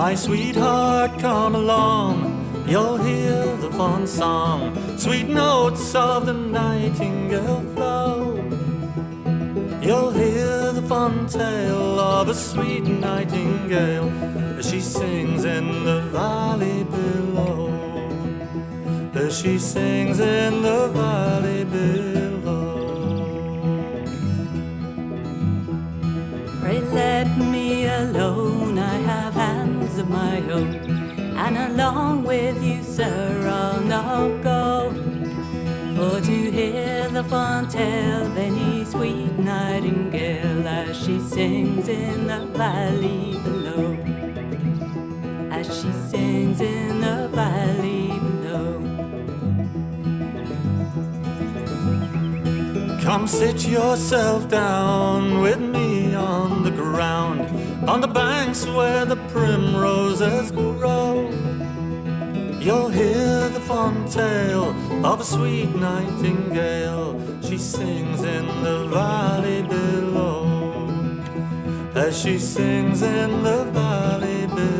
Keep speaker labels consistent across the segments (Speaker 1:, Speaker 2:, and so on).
Speaker 1: My sweetheart, come along, you'll hear the fond song, sweet notes of the nightingale flow. You'll hear the fond tale of a sweet nightingale as she sings in the valley below, as she sings in the valley below.
Speaker 2: Pray let me alone, I have hands of my own, and along with you, sir, I'll not go, for to hear the fond tale of any sweet nightingale as she sings in the valley below, as she sings in the valley below.
Speaker 1: Come sit yourself down with me on the ground, on the banks where the primroses grow. You'll hear the fond tale of a sweet nightingale, she sings in the valley below, as she sings in the valley below.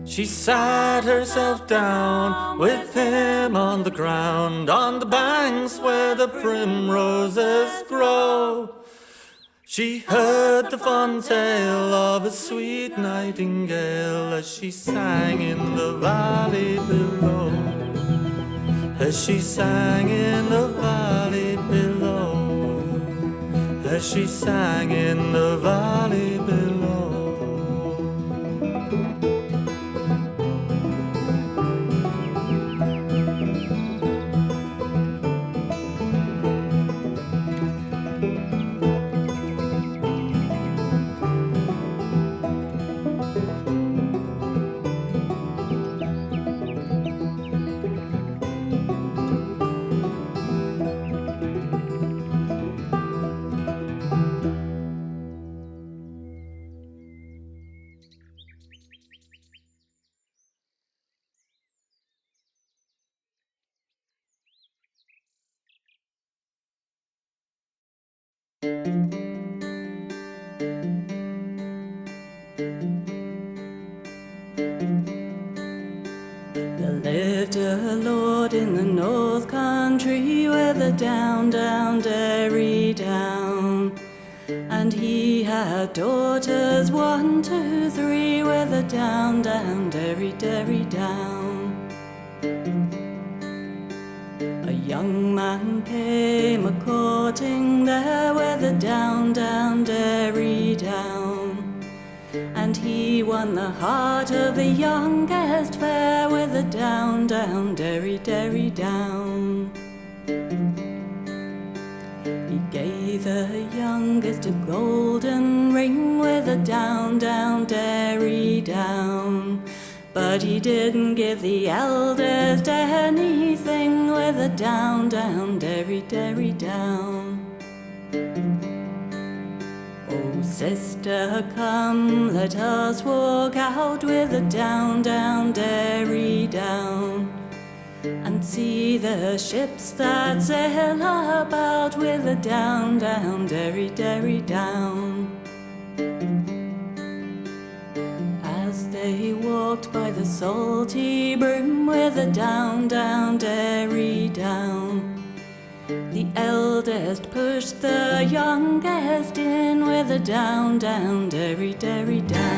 Speaker 1: She sat herself down with him on the ground, on the banks where the primroses grow. She heard the fond tale of a sweet nightingale as she sang in the valley below, as she sang in the valley below, as she sang in the valley below.
Speaker 2: There lived a lord in the north country where the down, dairy down, and he had daughters 1, 2, 3 where the down, dairy down. A young man came a-courting there where the down, dairy down, and he won the heart of the youngest fair with the down, dairy down. He gave the youngest a golden ring with a down, dairy down, but he didn't give the eldest anything with a down, dairy down. Oh, sister, come, let us walk out with a down, dairy down, and see the ships that sail about with a down, dairy down. As they walked by the salty brim with a down, dairy down, the eldest pushed the youngest in with a down, dairy down.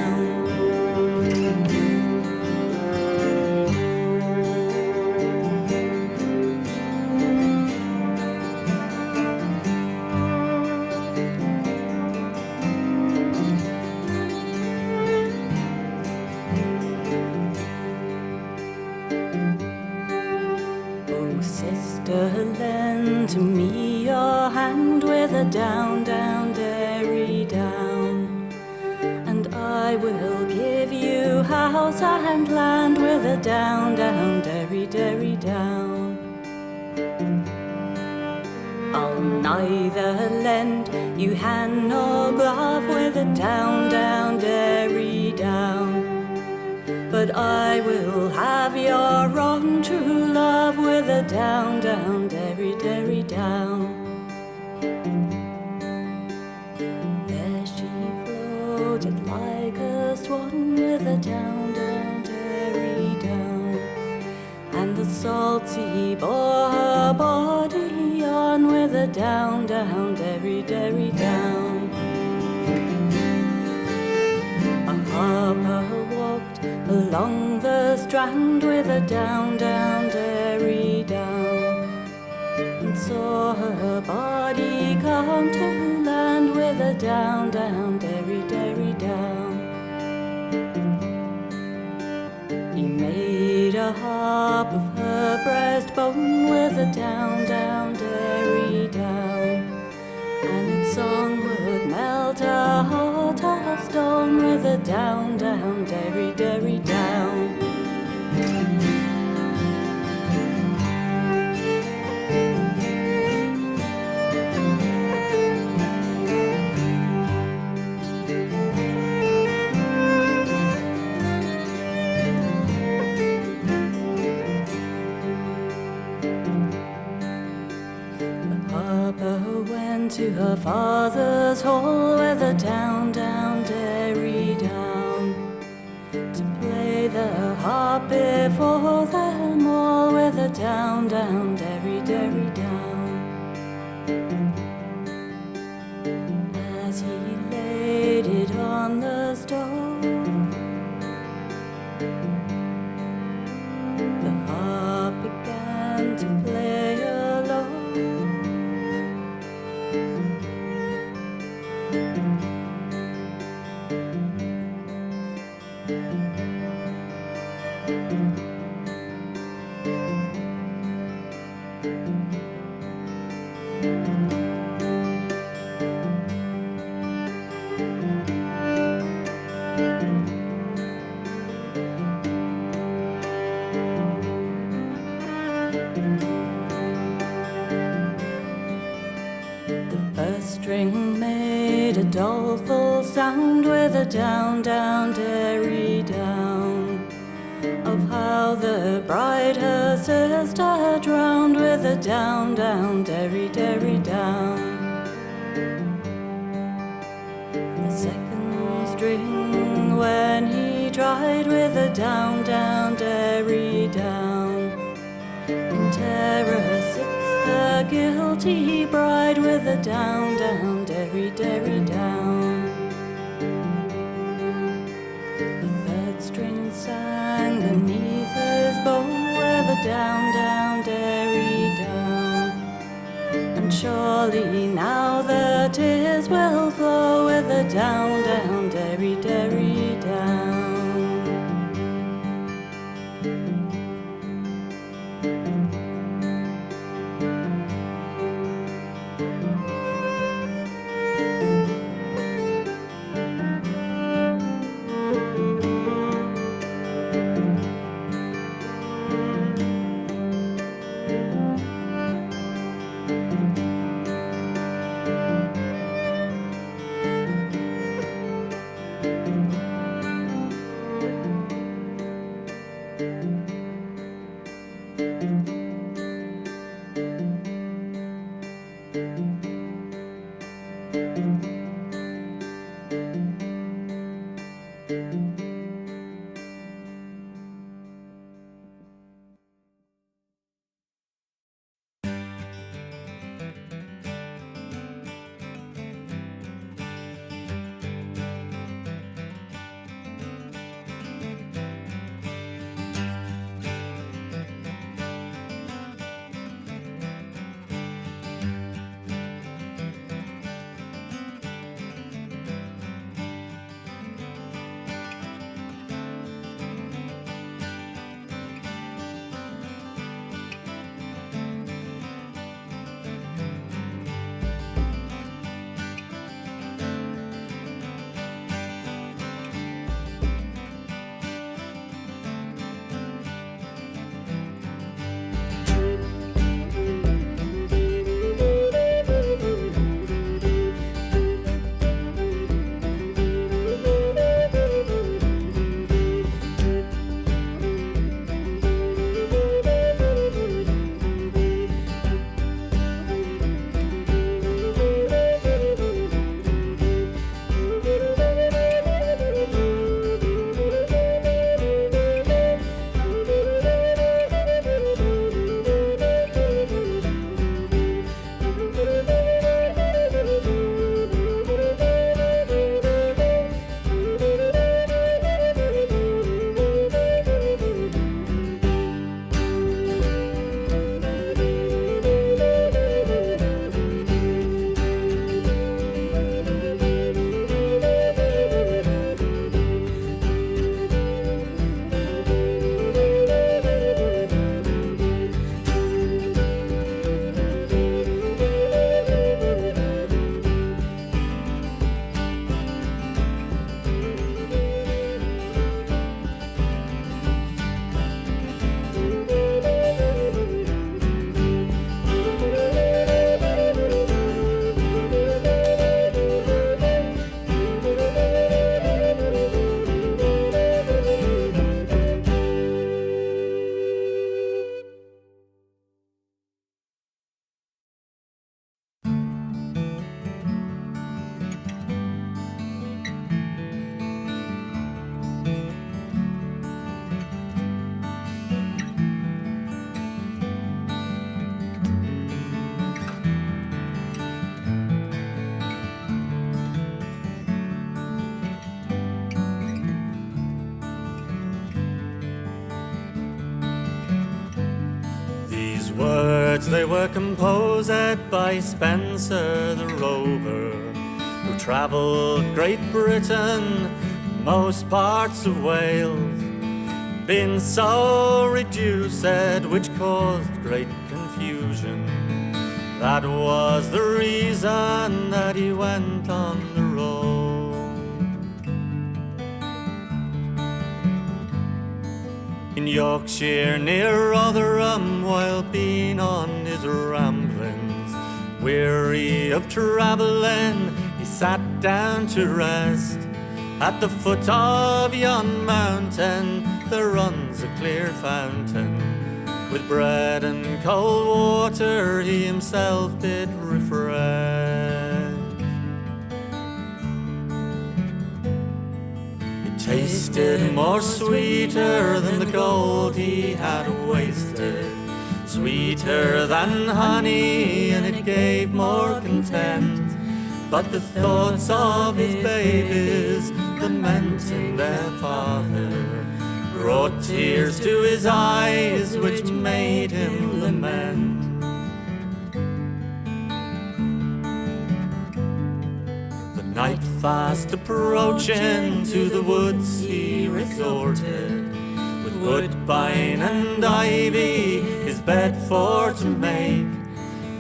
Speaker 2: to me your hand with a down, down, derry down. And I will give you house and land with a down, down, derry, derry down. I'll neither lend you hand nor glove with a down, down, derry down. But I will have your own true love with a down, down, derry, derry down. There she floated like a swan with a down, down, derry down. And the salt sea bore her body on with a down, down, derry, derry down. A harper walked along the strand with a down, down, derry down, and saw her body come to land with a down, down, derry, derry down. He made a harp of her breastbone with a down, down, derry down, and its song would melt a heart of stone with a down, down, derry, derry down. To her father's hall with a down, down, derry down, to play the harp before them all with a down, down, derry, derry down. As he laid it on the stone, the harp began to play alone. String made a doleful sound with a down, down, derry down, of how the bride her sister drowned with a down, down, derry, derry down. The second string when he tried with a down, down, derry down, in terror sits the guilty bride with a down, down, derry, derry down. The third string sang beneath his bow with a down, down, derry down. And surely now the tears will flow with a down, down, derry, derry down.
Speaker 1: They were composed by Spencer the Rover, who travelled Great Britain, most parts of Wales, being so reduced, which caused great confusion. That was the reason that he went on the road. In Yorkshire near Rotherham, while being on his ramblings, weary of travelling, he sat down to rest. At the foot of yon mountain there runs a clear fountain. With bread and cold water he himself did refresh. It tasted more sweeter than the gold he had wasted, sweeter than honey, and it gave more content. But the thoughts of his babies lamenting their father brought tears to his eyes, which made him lament. The night fast approaching, to the woods he resorted, with woodbine and ivy his bed for to make.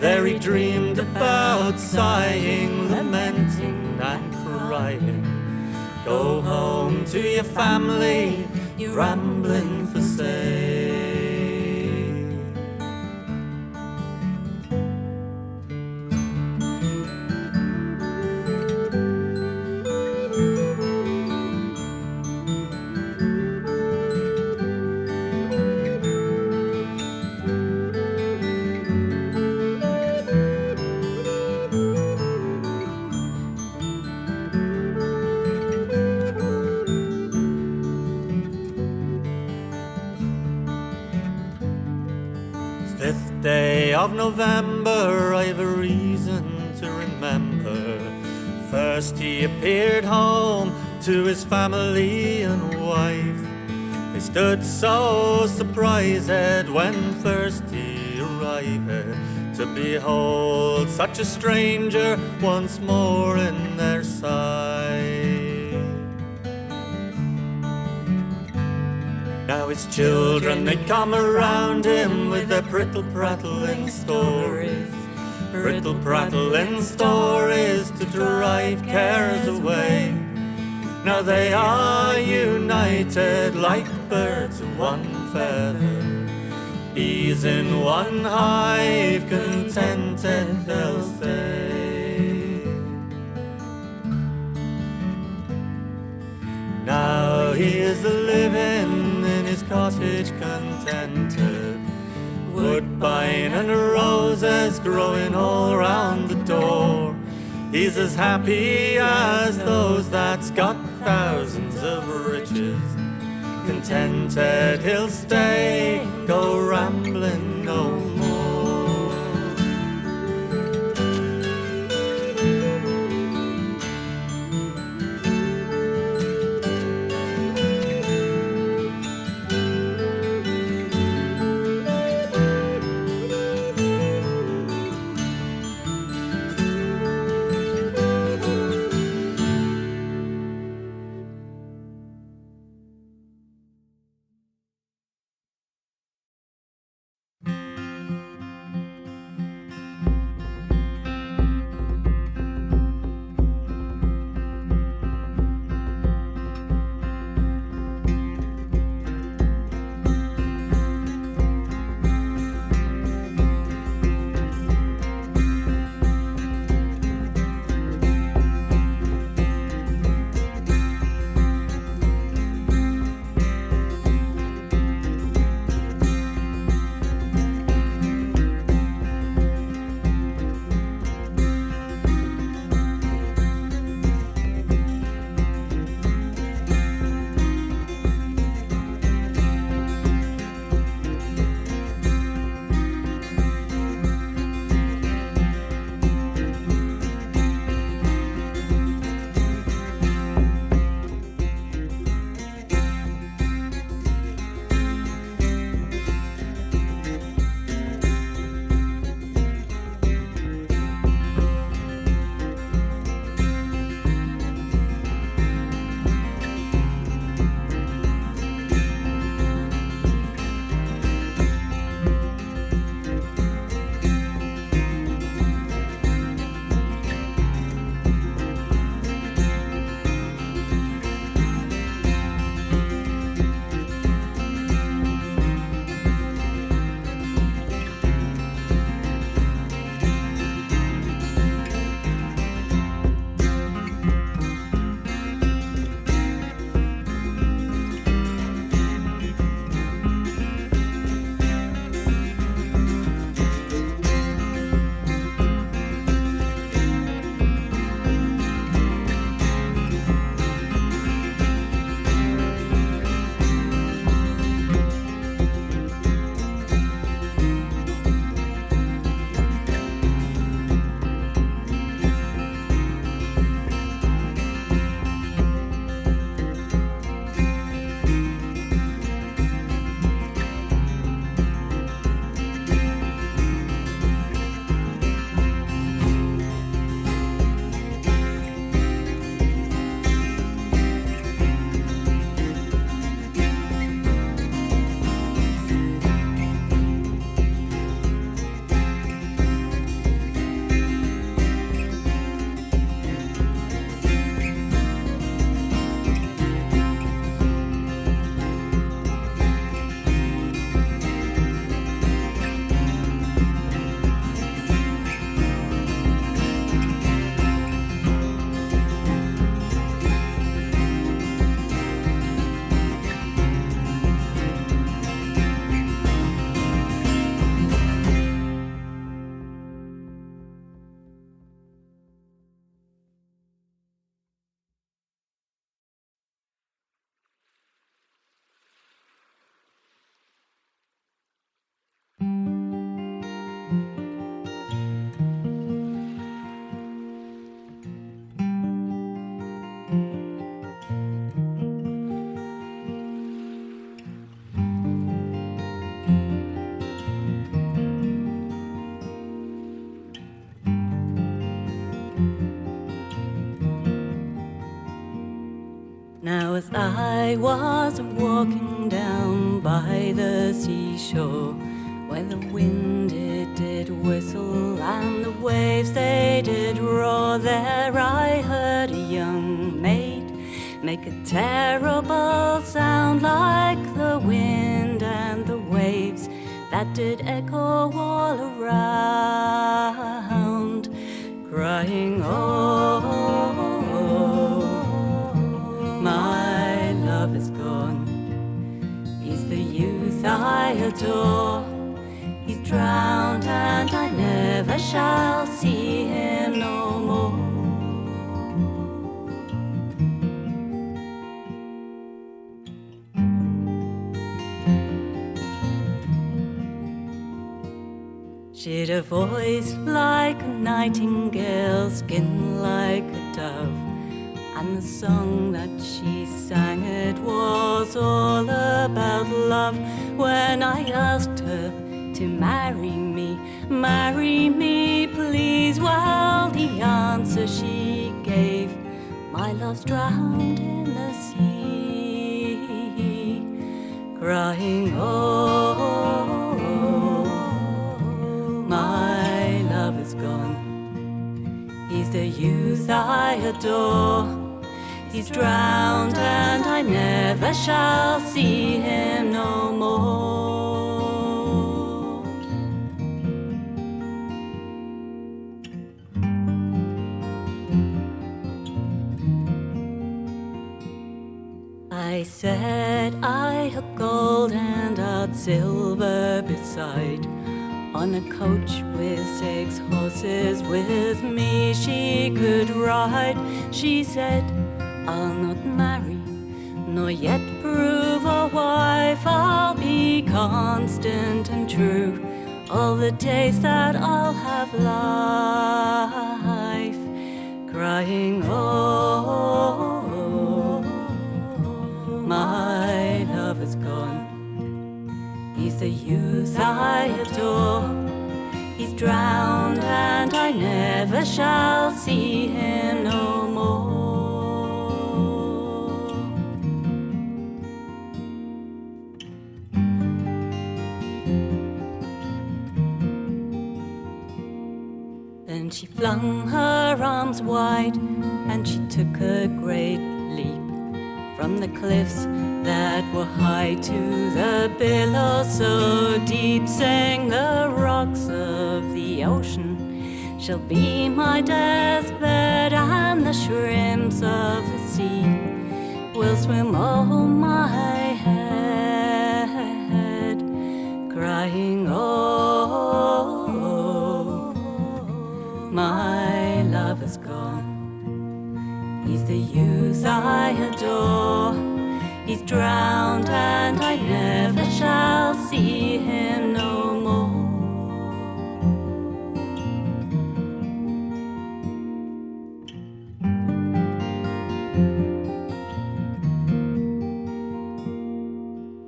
Speaker 1: There he dreamed about sighing, lamenting and crying. Go home to your family, you rambling for sake. Day of November, I've a reason to remember. First he appeared home to his family and wife. They stood so surprised when first he arrived, to behold such a stranger once more in their sight. Now his children, they come around him with their prittle-prattling stories, prittle-prattling stories to drive cares away. Now they are united like birds of one feather, bees in one hive, contented they'll stay. Now he is a-living in his cottage contented, woodbine and roses growing all round the door. He's as happy as those that's got thousands of riches. Contented he'll stay, go rambling no more.
Speaker 2: I was walking down by the seashore, where the wind it did whistle and the waves they did roar. There I heard a young maid make a terrible sound, like the wind and the waves that did echo all around, crying, oh, my love is gone. He's the youth I adore. He's drowned and I never shall see him no more. She'd a voice like a nightingale, skin like a dove, and the song that she sang, it was all about love. When I asked her to marry me please, well, the answer she gave, my love's drowned in the sea, crying, oh, my love is gone. He's the youth I adore. He's drowned and I never shall see him no more. I said I had gold and I'd silver beside, on a coach with 6 horses with me she could ride. She said, I'll not marry, nor yet prove a wife. I'll be constant and true all the days that I'll have life, crying, oh, my love is gone. He's the youth I adore. He's drowned and I never shall see him no more. Then she flung her arms wide and she took a great leap from the cliffs that were high to the billows so deep, saying the rocks of the ocean shall be my deathbed, and the shrimps of the sea will swim over my head, crying, oh, my love is gone. He's the youth I adore. He's drowned and I never shall see him no more.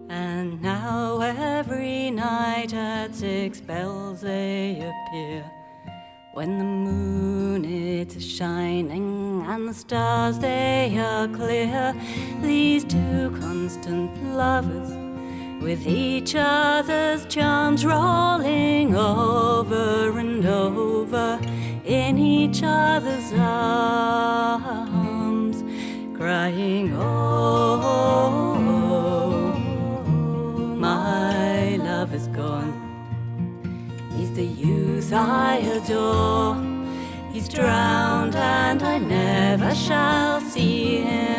Speaker 2: And now every night at 6 bells they appear, when the moon is shining and the stars they are clear. These two constant lovers, with each other's charms rolling over and over in each other's arms, crying, oh, my love is gone. He's the youth I adore. He's drowned and I never shall see him